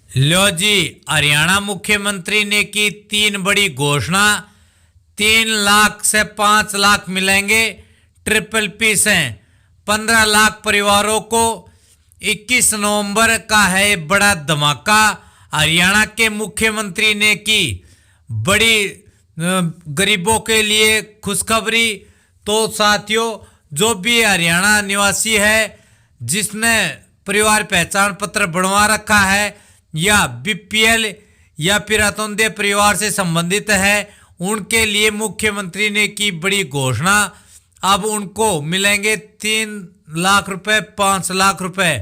लो जी, हरियाणा मुख्यमंत्री ने की 3 बड़ी घोषणा। 3 लाख से 5 लाख मिलेंगे ट्रिपल पी से 15 लाख परिवारों को। 21 नवंबर का है बड़ा धमाका। हरियाणा के मुख्यमंत्री ने की बड़ी गरीबों के लिए खुशखबरी। तो साथियों, जो भी हरियाणा निवासी है जिसने परिवार पहचान पत्र बनवा रखा है या बीपीएल या फिर अंत्योदय परिवार से संबंधित है, उनके लिए मुख्यमंत्री ने की बड़ी घोषणा। अब उनको मिलेंगे 3 लाख रुपए, 5 लाख रुपए।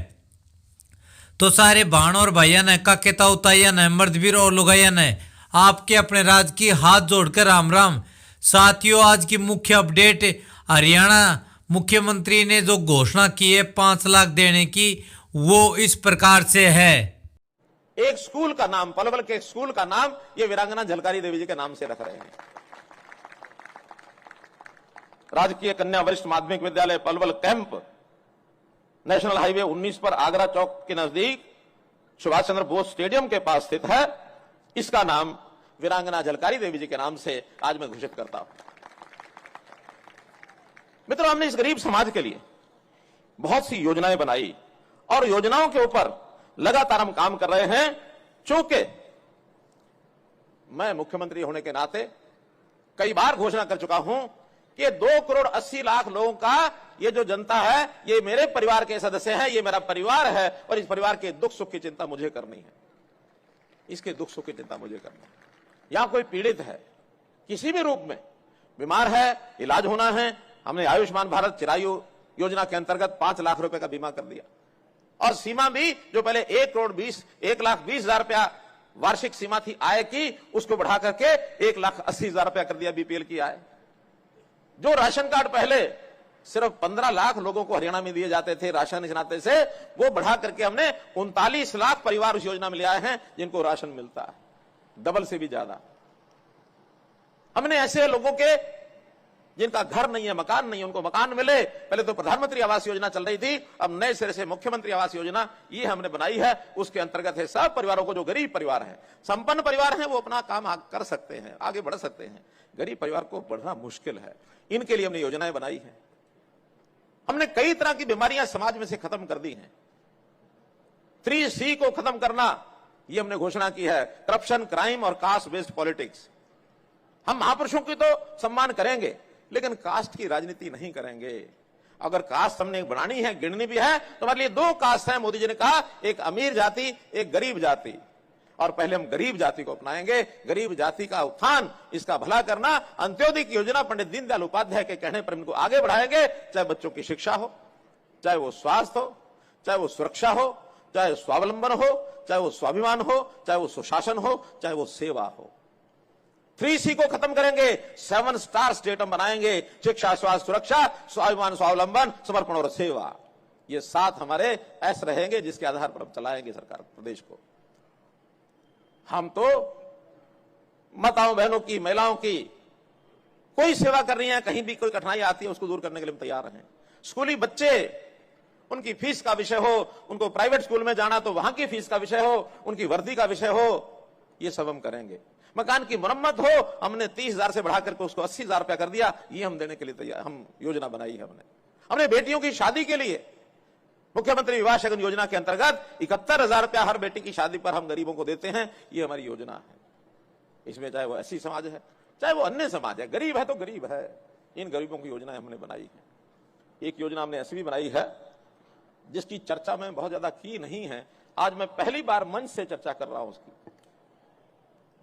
तो सारे बहन और भैया ने काकेता उताया ने मर्दवीर और लुगाया ने आपके अपने राज्य की हाथ जोड़कर राम राम। साथियों, आज की मुख्य अपडेट, हरियाणा मुख्यमंत्री ने जो घोषणा की है 5 लाख देने की, वो इस प्रकार से है। एक स्कूल का नाम, पलवल के स्कूल का नाम ये वीरांगना झलकारी देवी जी के नाम से रख रहे हैं। राजकीय कन्या वरिष्ठ माध्यमिक विद्यालय पलवल कैंप नेशनल हाईवे 19 पर आगरा चौक के नजदीक सुभाष चंद्र बोस स्टेडियम के पास स्थित है। इसका नाम वीरांगना झलकारी देवी जी के नाम से आज मैं घोषित करता हूं। मित्रों, हमने इस गरीब समाज के लिए बहुत सी योजनाएं बनाई और योजनाओं के ऊपर लगातार हम काम कर रहे हैं। चूंकि मैं मुख्यमंत्री होने के नाते कई बार घोषणा कर चुका हूं कि 2 करोड़ 80 लाख लोगों का ये जो जनता है, ये मेरे परिवार के सदस्य हैं, ये मेरा परिवार है और इस परिवार के दुख सुख की चिंता मुझे करनी है। इसके दुख सुख की चिंता मुझे करनी है। यहां कोई पीड़ित है, किसी भी रूप में बीमार है, इलाज होना है, हमने आयुष्मान भारत चिरायु योजना के अंतर्गत 5 लाख रुपए का बीमा कर दिया और सीमा भी जो पहले 1,20,00,000 रुपया वार्षिक सीमा थी आय की, उसको बढ़ा करके 1,80,000 रुपया कर दिया बीपीएल की आय। जो राशन कार्ड पहले सिर्फ 15 लाख लोगों को हरियाणा में दिए जाते थे राशन इस नाते से, वो बढ़ा करके हमने 39 लाख परिवार उस योजना में ले आए हैं जिनको राशन मिलता है, डबल से भी ज्यादा। हमने ऐसे लोगों के जिनका घर नहीं है, मकान नहीं है, उनको मकान मिले। पहले तो प्रधानमंत्री आवास योजना चल रही थी, अब नए सिरे से मुख्यमंत्री आवास योजना ये हमने बनाई है। उसके अंतर्गत है सब परिवारों को, जो गरीब परिवार है, संपन्न परिवार है वो अपना काम कर सकते हैं, आगे बढ़ सकते हैं। गरीब परिवार को बढ़ना मुश्किल है, इनके लिए हमने योजनाएं बनाई है। हमने कई तरह की बीमारियां समाज में से खत्म कर दी हैं। 3C को खत्म करना, ये हमने घोषणा की है, करप्शन, क्राइम और कास्ट बेस्ड पॉलिटिक्स। हम महापुरुषों की तो सम्मान करेंगे लेकिन कास्ट की राजनीति नहीं करेंगे। अगर कास्ट हमने बनानी है, गिननी भी है, तो हमारे लिए 2 कास्ट है। मोदी जी ने कहा एक अमीर जाति, एक गरीब जाति, और पहले हम गरीब जाति को अपनाएंगे। गरीब जाति का उत्थान, इसका भला करना, अंत्योदय की योजना पंडित दीनदयाल उपाध्याय के कहने पर इनको आगे बढ़ाएंगे। चाहे बच्चों की शिक्षा हो, चाहे वो स्वास्थ्य हो, चाहे वो सुरक्षा हो, चाहे स्वावलंबन हो, चाहे वो स्वाभिमान हो, चाहे वो सुशासन हो, चाहे वो सेवा हो। 3C को खत्म करेंगे, 7 स्टार स्टेट हम बनाएंगे। शिक्षा, स्वास्थ्य, सुरक्षा, स्वाभिमान, स्वावलंबन, समर्पण और सेवा। ये 7 हमारे ऐसे रहेंगे जिसके आधार पर हम चलाएंगे सरकार प्रदेश को। हम तो माताओं बहनों की, महिलाओं की कोई सेवा कर रही है, कहीं भी कोई कठिनाई आती है उसको दूर करने के लिए हम तैयार हैं। स्कूली बच्चे, उनकी फीस का विषय हो, उनको प्राइवेट स्कूल में जाना तो वहां की फीस का विषय हो, उनकी वर्दी का विषय हो, ये सब हम करेंगे। मकान की मरम्मत हो, हमने 30,000 से बढ़ा करके उसको 80,000 रुपया कर दिया, ये हम देने के लिए तैयार, हम योजना बनाई है। हमने बेटियों की शादी के लिए मुख्यमंत्री विवाह शगन योजना के अंतर्गत 71,000 रुपया हर बेटी की शादी पर हम गरीबों को देते हैं। ये हमारी योजना है। इसमें चाहे वो ऐसी समाज है, चाहे वो अन्य समाज है, गरीब है तो गरीब है, इन गरीबों की योजनाएं हमने बनाई है। एक योजना हमने ऐसी भी बनाई है जिसकी चर्चा में बहुत ज्यादा की नहीं है, आज मैं पहली बार मंच से चर्चा कर रहा हूं उसकी।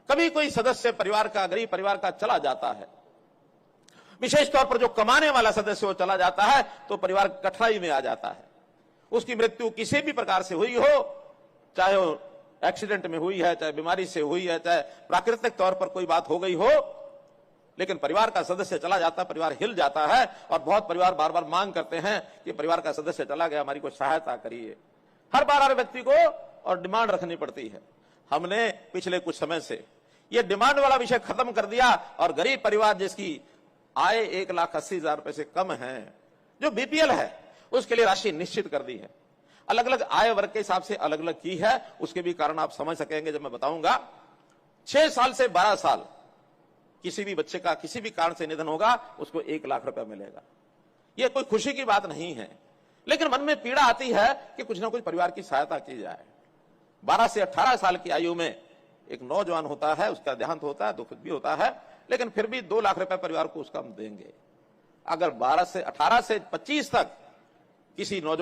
कभी कोई सदस्य परिवार का, गरीब परिवार का चला जाता है, विशेष तौर पर जो कमाने वाला सदस्य वो चला जाता है, तो परिवार कठिनाई में आ जाता है। उसकी मृत्यु किसी भी प्रकार से हुई हो, चाहे वो एक्सीडेंट में हुई है, चाहे बीमारी से हुई है, चाहे प्राकृतिक तौर पर कोई बात हो गई हो, लेकिन परिवार का सदस्य चला जाता है, परिवार हिल जाता है। और बहुत परिवार बार बार मांग करते हैं कि परिवार का सदस्य चला गया, हमारी कोई सहायता करिए। हर बार हर व्यक्ति को और डिमांड रखनी पड़ती है। हमने पिछले कुछ समय से ये डिमांड वाला विषय खत्म कर दिया और गरीब परिवार जिसकी आय 1,80,000 रुपए से कम है, जो बीपीएल है, उसके लिए राशि निश्चित कर दी है। अलग अलग आय वर्ग के हिसाब से अलग अलग की है। उसके भी कारण आप समझ सकेंगे जब मैं बताऊंगा। 6 साल से 12 साल किसी भी बच्चे का किसी भी कारण से निधन होगा, उसको 1 लाख रुपया मिलेगा। यह कोई खुशी की बात नहीं है, लेकिन मन में पीड़ा आती है कि कुछ ना कुछ परिवार की सहायता की जाए। 12 से 18 साल की आयु में एक नौजवान होता है, उसका देहांत होता है, दुख भी होता है, लेकिन फिर भी 2 लाख रुपए परिवार को उसका हम देंगे। अगर 18 से 25 तक किसी नौजवान